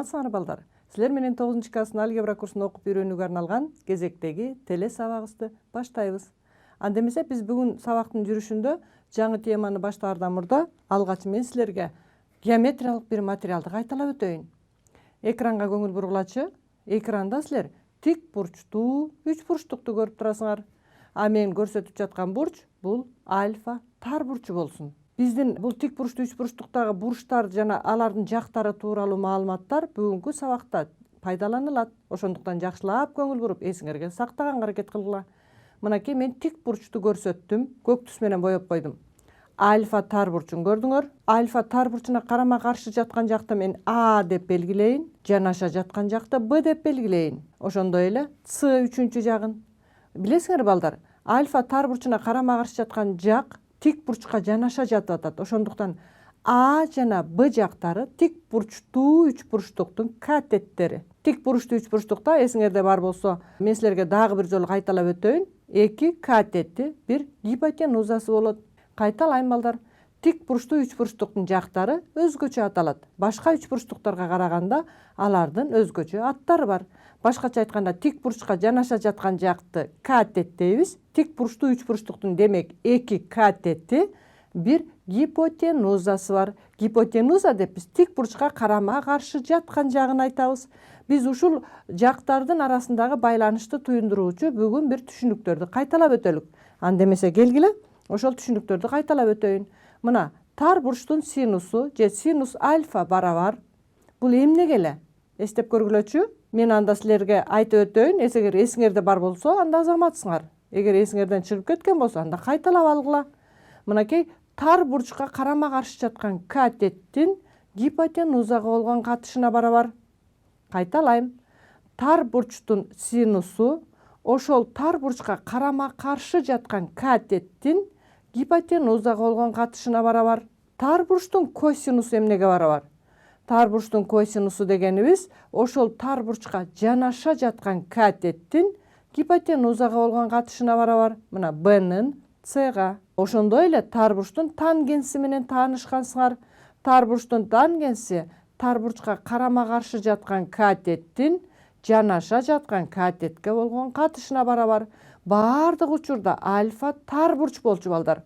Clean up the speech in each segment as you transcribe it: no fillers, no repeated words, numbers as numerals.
саламатсыңар балдар. Силер менен 9 класстын алгебра курсун окуп үйрөнүүгө арналган кезектеги теле сабагыбызды баштайбыз. Анда эмесе биз бүгүн сабактын жүрүшүндө жаңы теманы баштаардан мурда алгач мен силерге геометриялык бир материалды кайталап өтөйүн. Экранга көңүл бургулачы. Экранда силер тик бурчтуу, үч бурчтукту көрүп турасыңар. А мен көрсөтүп жаткан бурч бул альфа тар бурчу болсун. Биздин бул тик бурчтуу, үч бурчтуктагы бурчтар жана алардын жактары тууралуу маалыматтар бүгүнкү сабакта пайдаланылат. Ошондуктан жакшылап көңүл буруп эсиңерге сактаганга аракет кылгыла. Мынакей мен тик бурчту көрсөттүм, көк түс менен боеп койдум. Альфа тар бурчун көрдүңөр. Альфа тар бурчуна карама каршы жаткан жакты мен А деп белгилейин, жанаша жаткан жакты Б деп белгилейин. Ошондой эле С үчүнчү жагын. Билесиңер балдар, альфа тар бурчуна карама каршы жаткан жак тик бурчка жанаша жатып атат. Ошондуктан А жана Б жактары тик бурчтуу үч бурчтуктун катеттери. Тик бурчтуу үч бурчтукта эсиңерде бар болсо, мен силерге дагы бир жолу кайталап өтөйүн. Эки катети, бир гипотенузасы болот. Кайталайм балдар. Тик бурчтуу үч бурчтуктун жактары өзгөчө аталат. Башка үч бурчтуктарга караганда алардын өзгөчө аттары бар. Башкача айтканда тик бурчка жанаша жаткан жакты катет дейбиз. Тик бурчтуу үч бурчтуктун демек эки катети, бир гипотенузасы бар. Гипотенуза деп биз тик бурчка карама каршы жаткан жагын айтабыз. Биз ушул жактардын арасындагы байланышты туюндуруучу бүгүн бир түшүнүктөрдү кайталап өтөлүк. Анда эмесе келгиле, ошол түшүнүктөрдү кайталап өтөйүн. Мына тар бурчтун синусу же синус альфа барабар. Бул эмнеге эле? Эстеп көргүлөчү. Мен анда силерге айтып өтөйүн. Эгер эсиңерде бар болсо, анда азаматсыңар. Эгер эсиңерден чыгып кеткен болсо, анда кайталап алгыла. Мынакей тар бурчка карама каршы жаткан катеттин гипотенузага болгон катышына барабар. Кайталайм. Тар бурчтун синусу ошол тар бурчка карама каршы жаткан катеттин гипотенузага болгон катышына барабар. Тар бурчтун косинусу эмнеге барабар? Тар бурчтун косинусу дегенибиз ошол тар бурчка жанаша жаткан катеттин гипотенузага болгон катышына барабар. Мына Б'нын Ц'га. Ошондой эле тар бурчтун тангенси менен таанышкансыңар. Тар бурчтун тангенси тар бурчка карама каршы жаткан катеттин жанаша жаткан катетке болгон катышына барабар. Бардык учурда альфа тар бурч болчу балдар.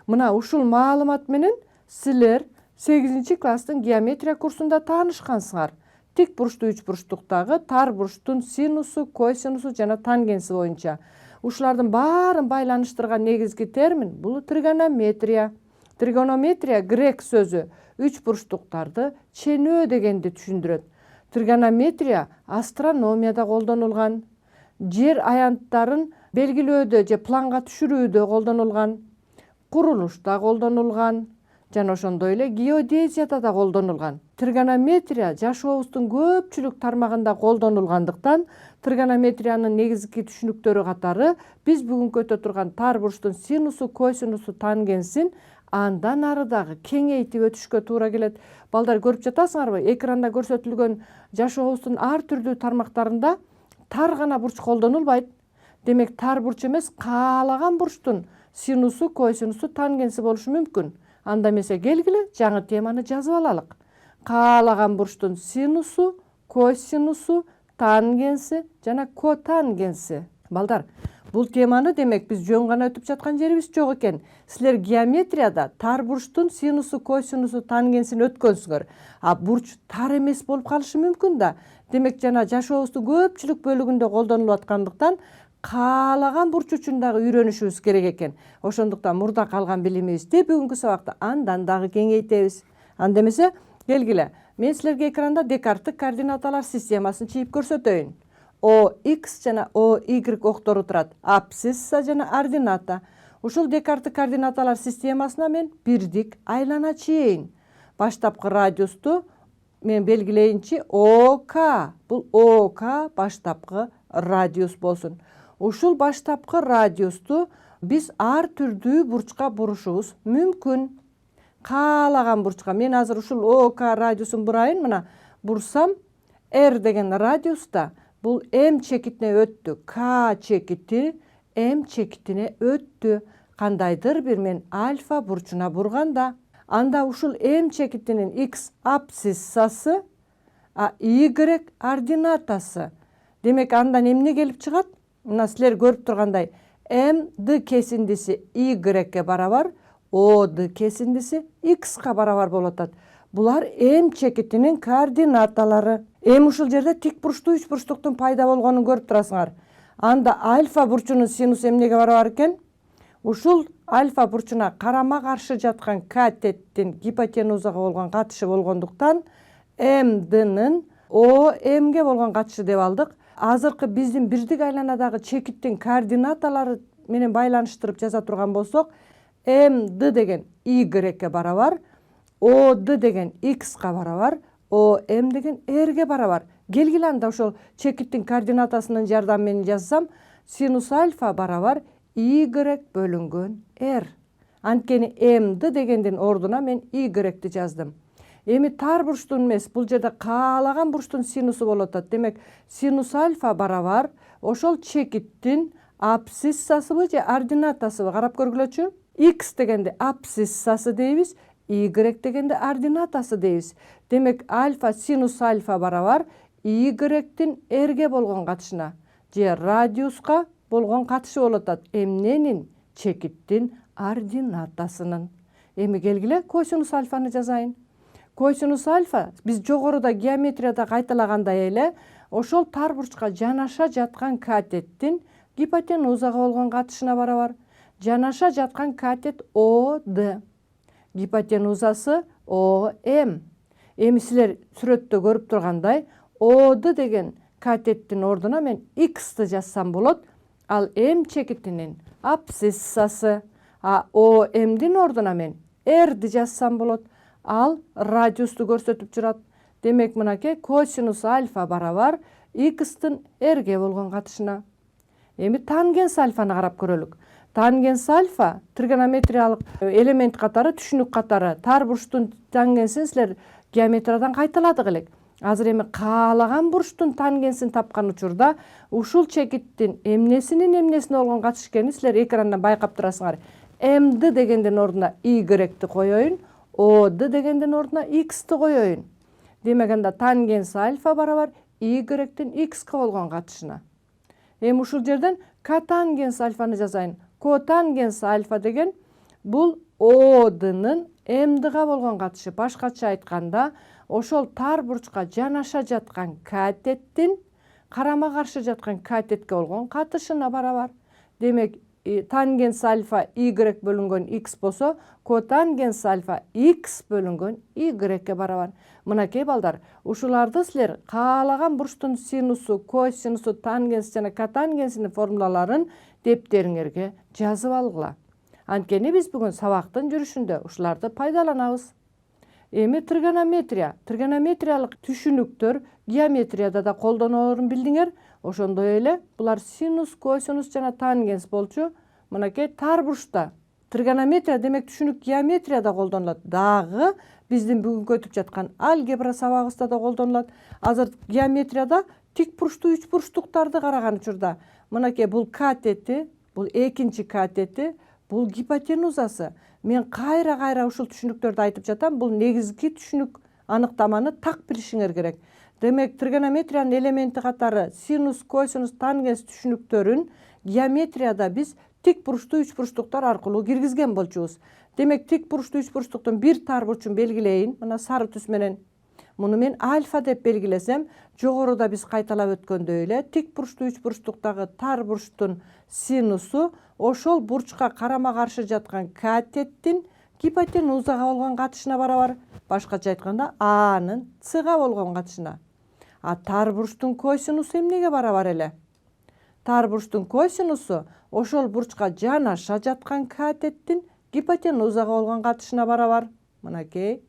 Мына ушул маалымат менен силер 8 класстын геометрия курсунда таанышкансыңар. Тик бурчтуу үч бурчтуктагы тар бурчтун синусу, косинусу жана тангенси боюнча. Ушулардын баарын байланыштырган негизги термин бул тригонометрия. Тригонометрия грек сөзү үч бурчтуктарды ченөө дегенди түшүндүрөт. Тригонометрия астрономияда колдонулган, жер аянттарын белгилөөдө же планга түшүрүүдө колдонулган, курулушта колдонулган, жана ошондой эле геодезияда да колдонулган. Тригонометрия жашообуздун көпчүлүк тармагында колдонулгандыктан, тригонометриянын негизги түшүнүктөрү катары биз бүгүн өтө турган тар бурчтун синусу, косинусу, тангенсин андан ары дагы кеңейтип өтүшкө туура келет. Балдар, көрүп жатасыңарбы? Экранда көрсөтүлгөн жашообуздун ар түрдүү тармактарында тар гана бурч колдонулбайт. Демек тар бурч эмес, каалаган бурчтун синусу, косинусу, тангенси болушу мүмкүн. Анда эмесе келгиле жаңы теманы жазып алалык. Каалаган бурчтун синусу, косинусу, тангенси жана котангенси. Балдар, бул теманы демек биз жөн гана өтүп жаткан жерибиз жок экен. Силер геометрияда тар бурчтун синусу, косинусу, тангенсин өткөнсүңөр. А бурч тар эмес болуп калышы мүмкүн да. Демек жана жашообуздун көпчүлүк бөлүгүндө колдонулуп аткандыктан каалаган бурч үчүн дагы үйрөнүшүбүз керек экен. Ошондуктан мурда калган билимибизди бүгүнкү сабакта андан дагы кеңейтебиз. Анда эмесе келгиле, мен силерге экранда Декарттын координаталар системасын чийип көрсөтөйүн. OX жана OY октору турат. Абсцисса жана ордината. Ушул Декарттын координаталар системасына мен бирдик айлана чийейин. Баштапкы радиусту мен белгилейинчи ОК. Бул ОК баштапкы радиус болсун. Ушул баштапкы радиусту биз ар түрдүү бурчка бурушубуз мүмкүн. Каалаган бурчка. Мен азыр ушул ОК радиусун бурайын. Мына бурсам R деген радиуста бул М чекитине өттү. К чекити М чекитине өттү. Кандайдыр бир мен альфа бурчуна бурганда, анда ушул М чекитинин X абсциссасы y ординатасы. Демек андан эмне келип чыгат? Мына силер көрүп тургандай md кесиндиси y барабар, od кесиндиси x барабар болуп атат. Булар m чекитинин координаталары. Эми ушул жерде тик бурчтуу үч бурчтуктун пайда болгонун көрүп турасыңар. Анда альфа бурчунун синусу эмнеге барабар экен? Ушул альфа бурчуна карама каршы жаткан катеттин гипотенузага болгон катышы болгондуктан md'нын om'ге болгон катышы деп алдык. Азыркы биздин бирдик айланадагы чекиттин координаталары менен байланыштырып жаза турган болсок, md деген y барабар, od деген x барабар, om деген r'ге барабар. Келгиле анда ошол чекиттин координатасынын жардамы менен жазсам, синус альфа барабар y бөлүнгөн r. Анткени md дегендин ордуна мен y жаздым. Эми тар бурчтун эмес, бул жерде каалаган бурчтун синусу болуп атат. Демек, синус альфа барабар ошол чекиттин абсциссасыбы же ординатасыбы карап көргүлөчү. X дегенде абсциссасы дейбиз, y дегенде ординатасы дейбиз. Демек, альфа синус альфа барабар y-тин r'ге болгон катышына же радиуска болгон катышы болуп атат. Эмненин? Чекиттин ординатасынын. Эми келгиле косинус альфаны жазайын. Косинус альфа биз жогоруда геометрияда кайталагандай эле ошол тар бурчка жанаша жаткан катеттин гипотенузага болгон катышына барабар. Жанаша жаткан катет OD. Гипотенузасы OM. Эми силер сүрөттө көрүп тургандай, OD деген катеттин ордуна мен X'ты жазсам болот. Ал M чекитинин абсциссасы, OM'дин ордуна мен R'ди жазсам болот. Ал радиусту көрсөтүп турат. Демек, мынакей косинус альфа барабар X'тин R'ге болгон катышына. Эми тангенс альфаны карап көрөлүк. Тангенс альфа тригонометриялык элемент катары, түшүнүк катары. Тар бурчтун тангенсин силер геометриядан кайталадык элек. Азыр эми каалаган бурчтун тангенсин тапкан учурда ушул чекиттин эмнесинин эмнесине болгон катыш экенин силер экрандан байкап турасыңар. md дегендин ордуна y-ти коеюн, od дегендин ордуна x-ти коеюн. Демек, анда тангенс альфа барабар y-тин x-ке болгон катышына. Эми ушул жерден котангенс альфаны жазайын. Котангенс альфа деген бул od-нын md-га болгон катышы. Башкача айтканда, ошол тар бурчка жанаша жаткан катеттин карама каршы жаткан катетке болгон катышына барабар. Демек, тангенс альфа y бөлүнгөн x болсо, котангенс альфа x бөлүнгөн y барабар. Мынакей балдар, ушуларды силер каалаган бурчтун синусу, косинусу, тангенс жана котангенсинин формулаларын дептериңерге жазып алгыла. Анткени биз бүгүн сабактын жүрүшүндө ушуларды пайдаланабыз. Эми тригонометриялык түшүнүктөр геометрияда да колдоноорун билдиңер. Ошондой эле булар синус, косинус жана тангенс болчу. Мынакей тар бурчта тригонометрия демек түшүнүк геометрияда колдонулат. Дагы биздин бүгүнкү өтүп жаткан алгебра сабагыбызда да колдонулат. Азыр геометрияда тик бурчтуу үч бурчтуктарды караган учурда мынакей бул катети, бул экинчи катети, бул гипотенузасы. Мен кайра ушул түшүнүктөрдү айтып жатам. Бул негизги түшүнүк аныктаманы так билишиңер керек. Демек, тригонометриянын элементи катары синус, косинус, тангенс түшүнүктөрүн геометрияда биз тик бурчтуу үч бурчтуктар аркылуу киргизген болчубуз. Демек, тик бурчтуу үч бурчтуктун бир тар бурчун белгилейин. Мына сары түс менен. Муну мен альфа деп белгилесем, жогоруда биз кайталап өткөндөй эле тик бурчтуу үч бурчтуктагы тар бурчтун синусу ошол бурчка карама каршы жаткан катеттин гипотенузага болгон катышына барабар. Башкача айтканда, A'нын C'га болгон катышына. Тар бурчтун косинусу эмнеге барабар эле? Тар бурчтун косинусу ошол бурчка жанаша жаткан катеттин гипотенузага болгон катышына барабар. Мынакей.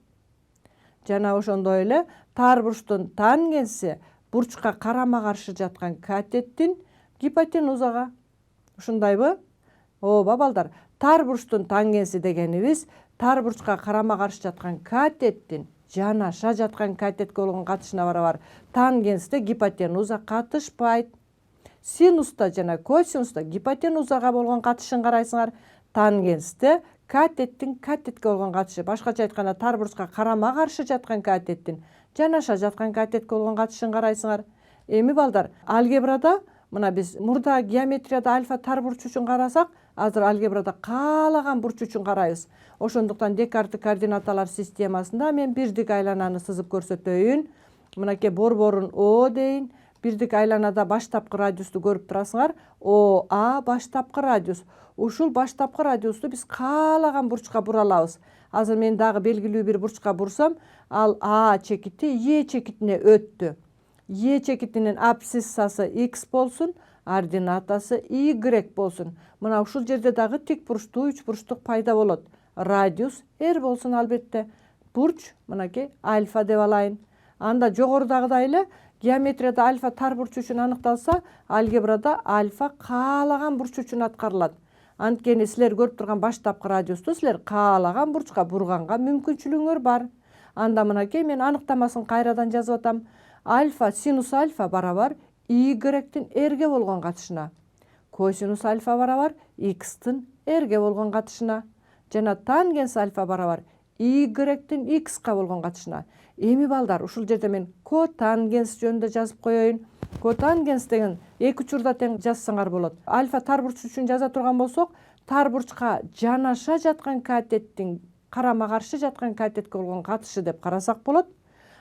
Жана ошондой эле тар бурчтун тангенси бурчка карама каршы жаткан катеттин гипотенузага. Ушундайбы? Ооба балдар, тар бурчтун тангенси дегенибиз тар бурчка карама каршы жаткан катеттин жанаша жаткан катетке болгон катышына барабар. Тангенсте гипотенуза катышпайт. Синуста жана косинуста гипотенузага болгон катышын карайсыңар. тангенсте катеттин катетке болгон катышы, башкача айтканда тар бурчка карама каршы жаткан катеттин жанаша жаткан катетке болгон катышын карайсыңар. Эми балдар, алгебрада мына биз мурда геометрияда альфа тар бурч үчүн карасак, азыр алгебрада каалаган бурч үчүн карайбыз. Ошондуктан Декарттын координаталар системасында мен бирдик айлананы сызып көрсөтөйүн. Мынакей борборун О дейин. Бирдик айланада баштапкы радиусту көрүп турасыңар. ОА баштапкы радиус. Ушул баштапкы радиусту биз каалаган бурчка бура алабыз. Азыр мен дагы белгилүү бир бурчка бурсам, ал А чекити Е чекитине өттү. Е чекитинин абсциссасы X болсун, ординатасы Y болсун. Мына ушул жерде дагы тик бурчтуу үч бурчтук пайда болот. Радиус R болсун албетте. Бурч мынакей альфа деп алайын. Анда жогорудагыдай эле геометрияда альфа тар бурч үчүн аныкталса, алгебрада альфа каалаган бурч үчүн аткарылат. Анткени силер көрүп турган баштапкы радиусту силер каалаган бурчка бурганга мүмкүнчүлүгүңөр бар. Анда мынакей мен аныктамасын кайрадан жазып атам. Альфа синус альфа барабар Y-тин R'ге болгон катышына. Косинус альфа барабар X-тин R'ге болгон катышына. Жана тангенс альфа барабар Y-тин X-ка болгон катышына. Эми балдар, ушул жерде мен котангенс жөнүндө жазып коеюн. Котангенс деген эки учурда тең жазсаңар болот. Альфа тар бурч үчүн жаза турган болсок, тар бурчка жанаша жаткан катеттин карама каршы жаткан катетке болгон катышы деп карасак болот.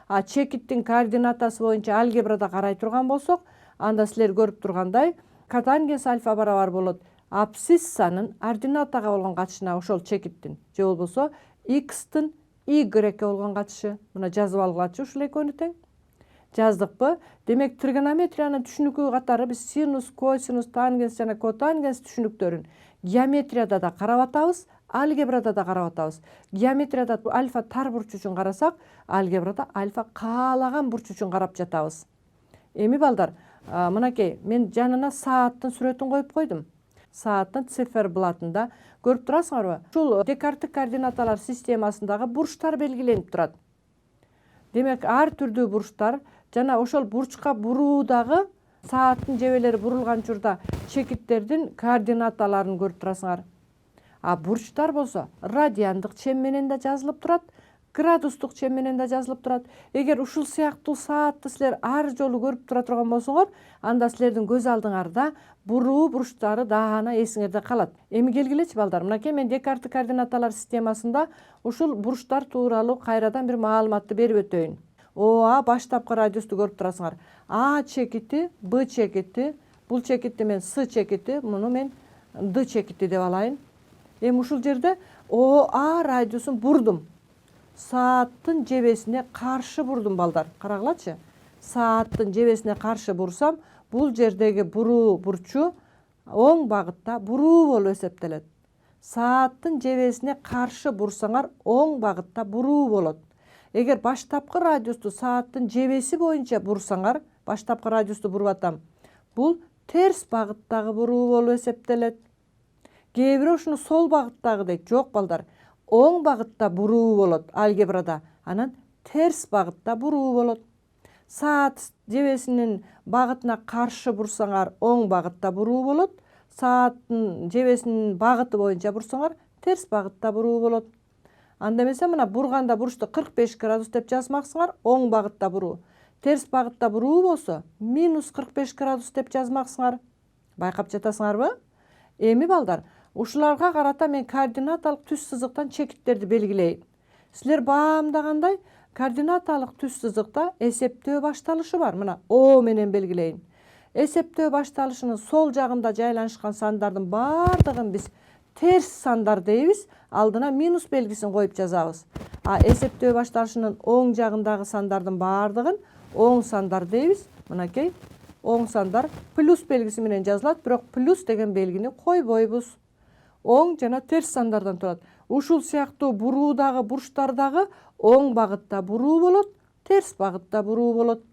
А чекиттин координатасы боюнча алгебрада карай турган болсок, анда силер көрүп тургандай котангенс альфа барабар болот абсциссанын ординатага болгон катышына, ошол чекиттин. Же болбосо X-тин Y-ке болгон катышы. Мына жазып алгылачы ушул экөөнү тең. Жаздыкпы? Демек тригонометриянын түшүнүкү катары биз синус, косинус, тангенс жана котангенс түшүнүктөрүн геометрияда да карап атабыз, алгебрада да карап атабыз. Геометрияда альфа тар бурч үчүн карасак, алгебрада альфа каалаган бурч үчүн карап жатабыз. Эми балдар, мынакей мен жанына сааттын сүрөтүн коюп койдум. Сааттын циферблатында көрүп турасыңарбы? Ушул Декарттын координаталар системасындагы бурчтар белгиленип турат. Демек, ар түрдүү бурчтар жана ошол бурчка буруудагы сааттын жебелери бурулган учурда чекиттердин координаталарын көрүп турасыңар. А бурчтар болсо радиандык чем менен да жазылып турат, градустук чем менен да жазылып турат. Эгер ушул сыяктуу саатты силер ар жолу көрүп тура турган болсоңор, анда силердин көз алдыңарда буруу бурчтары даана эсиңерде калат. Эми келгилечи балдар, мынакей мен Декарттын координаталар системасында ушул бурчтар тууралуу кайрадан бир маалыматты берип өтөйүн. ОА баштапкы радиусту көрүп турасыңар. А чекити, Б чекити, бул чекитти мен С чекити, муну мен Д чекити деп алайын. Эми ушул жерде ОА радиусун бурдум. Сааттын жебесине каршы бурдум балдар. Карагылачы. Сааттын жебесине каршы бурсам, бул жердеги буруу бурчу оң багытта буруу болуп эсептелет. Сааттын жебесине каршы бурсаңар, оң багытта буруу болот. Эгер баштапкы радиусту сааттын жебеси боюнча бурсаңар, баштапкы радиусту буруп атам, бул терс багыттагы буруу болуп эсептелет. Кээ бирөө ушуну сол багыттагы дейт. Жок балдар. Оң багытта буруу болот алгебрада, анан терс багытта буруу болот. Саат жебесинин багытына каршы бурсаңар, оң багытта буруу болот. Сааттын жебесинин багыты боюнча бурсаңар, терс багытта буруу болот. Анда эмесе мына бурганда бурчту 45 градус деп жазмаксыңар, оң багытта буруу. Терс багытта буруу болсо, минус 45 градус деп жазмаксыңар. Байкап жатасыңарбы? Эми балдар, ушуларга карата мен координаталык түз сызыктан чекиттерди белгилейин. Силер баамдагандай координаталык түз сызыкта эсептөө башталышы бар. Мына О менен белгилейин. Эсептөө башталышынын сол жагында жайланышкан сандардын бардыгын биз терс сандар дейбиз. Алдына минус белгисин коюп жазабыз. А эсептөө башталышынын оң жагындагы сандардын бардыгын оң сандар дейбиз. Мынакей оң сандар плюс белгиси менен жазылат, бирок плюс деген белгини койбойбуз. Оң жана терс сандардан турат. Ушул сыяктуу буруудагы бурчтардагы оң багытта буруу болот, терс багытта буруу болот.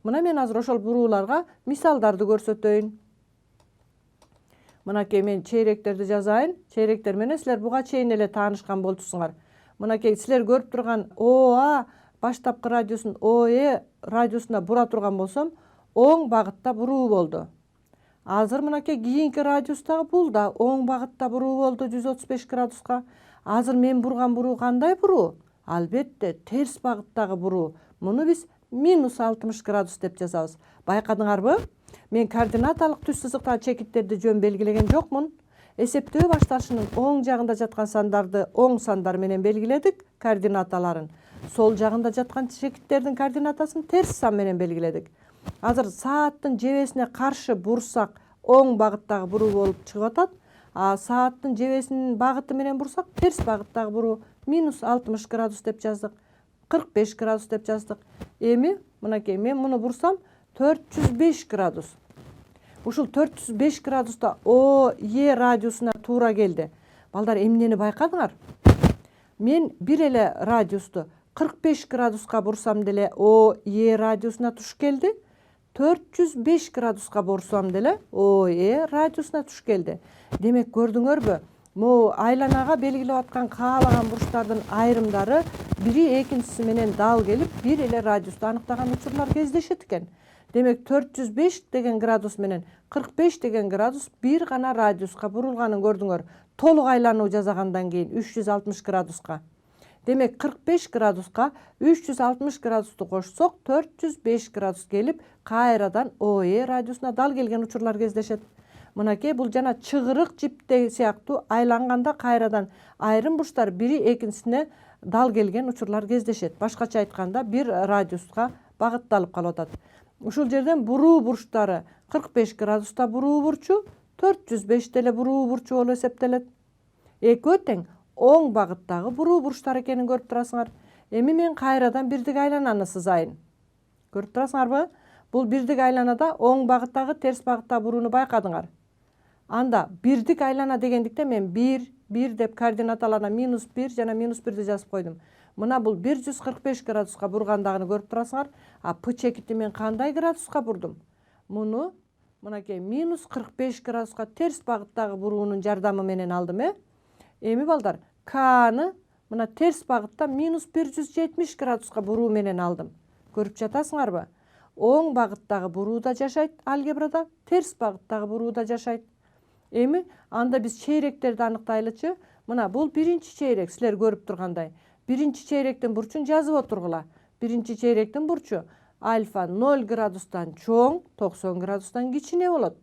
Мына мен азыр ошол бурууларга мисалдарды көрсөтөйүн. Мынакей мен чейректерди жазайын. Чейректер менен силер буга чейин эле таанышкан болчусуңар. Мынакей силер көрүп турган ОА баштапкы радиусын ОЭ радиусуна бура турган болсом, оң багытта буруу болду. Азыр мынакей кийинки радиустагы бул да оң багытта буруу болду 135 градуска. Азыр мен бурган буруу кандай буруу? Албетте терс багыттагы буруу. Муну биз -60 градус деп жазабыз. Байкадыңарбы? Мен координаталык түз сызыктагы чекиттерди жөн белгилеген жокмун. Эсептөө башташынын оң жагында жаткан сандарды оң сандар менен белгиледик, координаталарын. Сол жагында жаткан чекиттердин координатасын терс сан менен белгиледик. Азыр сааттын жебесине каршы бурсак оң багыттагы буруу болуп чыгып атат. Сааттын жебесинин багыты менен бурсак терс багыттагы буруу -60 градус деп жаздык. 45 градус деп жаздык. Эми мынакей мен муну бурсам 405 градус. Ушул 405 градуста ОЕ радиусуна туура келди. Балдар эмнени байкадыңар? Мен бир эле радиусту 45 градуска бурсам деле ОЕ радиусуна туш келди. 405 градуска бурсам деле ОЕ радиусуна туш келди. Демек көрдүңөрбү? Могу айланага белгилеп аткан каалаган бурчтардын айрымдары бири экинчиси менен дал келип, бир эле радиусту аныктаган учурлар кездешет экен. Демек 405 деген градус менен 45 деген градус бир гана радиуска бурулганын көрдүңөр. Толук айлануу жасагандан кийин 360 градуска. Демек 45 градуска 360 градусту кошсок 405 градус келип, кайрадан ОЕ радиусуна дал келген учурлар кездешет. Мынакей бул жана чыгырык жиптеги сыяктуу айланганда кайрадан айрым бурчтар бири экинчисине дал келген учурлар кездешет. Башкача айтканда бир радиуска багытталып калып атат. Ушул жерден буруу бурчтары 45 градуста буруу бурчу, 405 деле буруу бурчу болуп эсептелет. Экөө тең оң багыттагы буруу бурчтар экенин көрүп турасыңар. Эми мен кайрадан бирдик айлананы сызайын. Көрүп турасыңарбы? Бул бирдик айланада оң багыттагы терс багыттагы бурууну байкадыңар. Анда бирдик айлана дегендикте мен 1 деп координаталарына -1 жана -1 жазып койдум. Мына бул 145 градуска бургандагыны көрүп турасыңар. П чекити мен кандай градуска бурдум? Муну мынакей -45 градуска терс багыттагы буруунун жардамы менен алдым. Эми балдар, К'ны мына терс багытта -170 градуска буруу менен алдым. Көрүп жатасыңарбы? Оң багыттагы буруу да жашайт алгебрада, терс багыттагы буруу да жашайт. Эми анда биз чейректерди аныктайлычы. Мына бул биринчи чейрек, силер көрүп тургандай. Биринчи чейректин бурчун жазып отургула. Биринчи чейректин бурчу альфа 0 градустан чоң, 90 градустан кичине болот.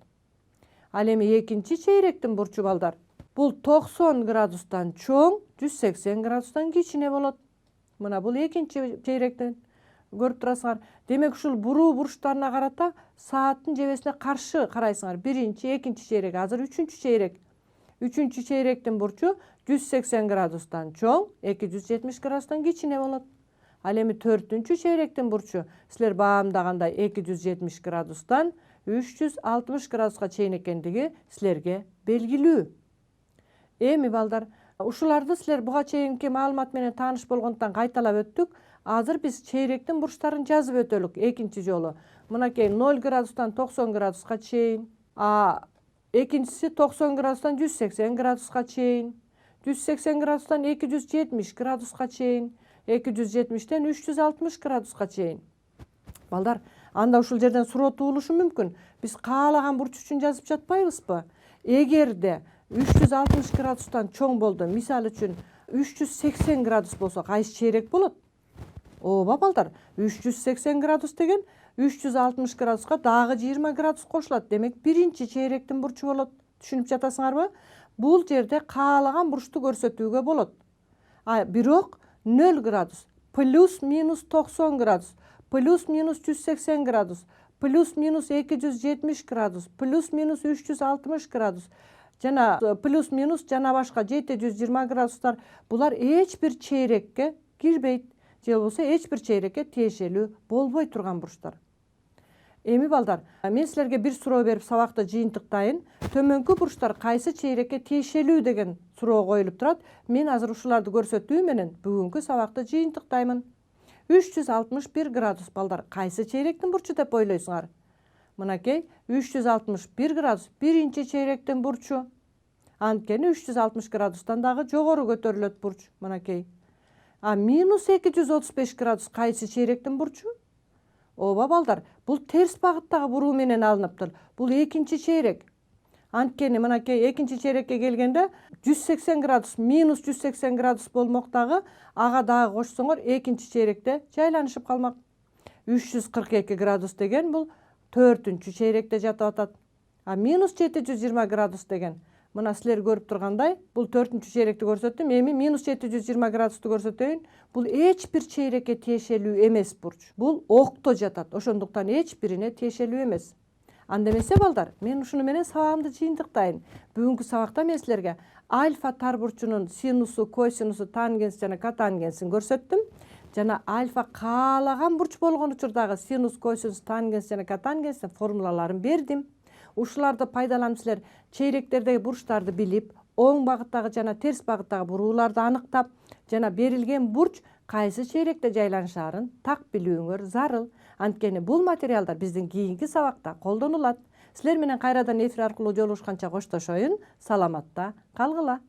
Ал эми экинчи чейректин бурчу балдар. Бул 90 градустан чоң, 180 градустан кичине болот. Мына бул экинчи чейректин. Көрүп турасыңар. Демек ушул буруу бурчтарына карата сааттын жебесине каршы карайсыңар. Биринчи, экинчи чейрек, азыр үчүнчү чейрек. Үчүнчү чейректин бурчу 180 градустан чоң, 270 градустан кичине болот. Ал эми төртүнчү чейректин бурчу силер баамдагандай 270 градустан 360 градуска чейин экендиги силерге белгилүү. Эми балдар, ушуларды силер буга чейинки маалымат менен тааныш болгондуктан кайталап өттүк. Азыр биз чейректин бурчтарын жазып өтөлүк экинчи жолу. Мынакей 0 градустан 90 градуска чейин. Экинчиси 90 градустан 180 градуска чейин. 180 градустан 270 градуска чейин. 270-тен 360 градуска чейин. Балдар, анда ушул жерден суроо туулушу мүмкүн. Биз каалаган бурч үчүн жазып жатпайбызбы? Эгерде 360 градустан чоң болду, мисал үчүн 380 градус болсо кайсы чейрек болот? Ооба балдар, 380 градус деген 360 градуска дагы 20 градус кошулат. Демек биринчи чейректин бурчу болот. Түшүнүп жатасыңарбы? Бул жерде каалаган бурчту көрсөтүүгө болот. Бирок 0 градус, плюс-минус 90 градус, плюс-минус 180 градус, плюс-минус 270 градус, плюс-минус 360 градус, жана плюс-минус жана башка 720 градустар булар эч бир чейрекке кирбейт. Же болбосо эч бир чейрекке тиешелүү болбой турган бурчтар. Эми балдар, мен силерге бир суроо берип сабакты жыйынтыктайын. Төмөнкү бурчтар кайсы чейрекке тиешелүү деген суроо коюлуп турат. Мен азыр ушуларды көрсөтүү менен бүгүнкү сабакты жыйынтыктаймын. 361 градус балдар кайсы чейректин бурчу деп ойлойсуңар? Мынакей 361 градус биринчи чейректин бурчу. Анткени 360 градустан дагы жогору көтөрүлөт бурч. Мынакей. Минус 235 градус кайсы чейректин бурчу? Ооба балдар, бул терс багыттагы буруу менен алыныптыр. Бул экинчи чейрек. Анткени мынакей экинчи чейрекке келгенде 180 градус, минус 180 градус болмок дагы, ага дагы кошсоңор экинчи чейректе жайланышып калмак. 342 градус деген бул 4-чү чейректе жатып атат. А минус 720 градус деген, мына силер көрүп тургандай, бул 4-чү чейректи көрсөттүм, эми минус 720 градусту көрсөтөйүн. Бул эч бир чейрекке тиешелүү эмес бурч. Бул окто жатат, ошондуктан эч бирине тиешелүү эмес. Анда эмесе балдар, мен ушуну менен сабагымды жыйынтыктайын. Бүгүнкү сабакта мен силерге альфа тар бурчунун синусу, косинусу, тангенс жана котангенсин көрсөттүм. Жана альфа каалаган бурч болгон учурдагы синус, косинус, тангенс жана котангенстин формулаларын бердим. Ушуларды пайдаланып силер чейректердеги бурчтарды билип, оң багыттагы жана терс багыттагы бурууларды аныктап, жана берилген бурч кайсы чейректе жайланышаарын так билүүңөр зарыл. Анткени бул материалдар биздин кийинки сабакта колдонулат. Силер менен кайрадан эфир аркылуу жолугушканча коштошоюн. Саламатта калгыла.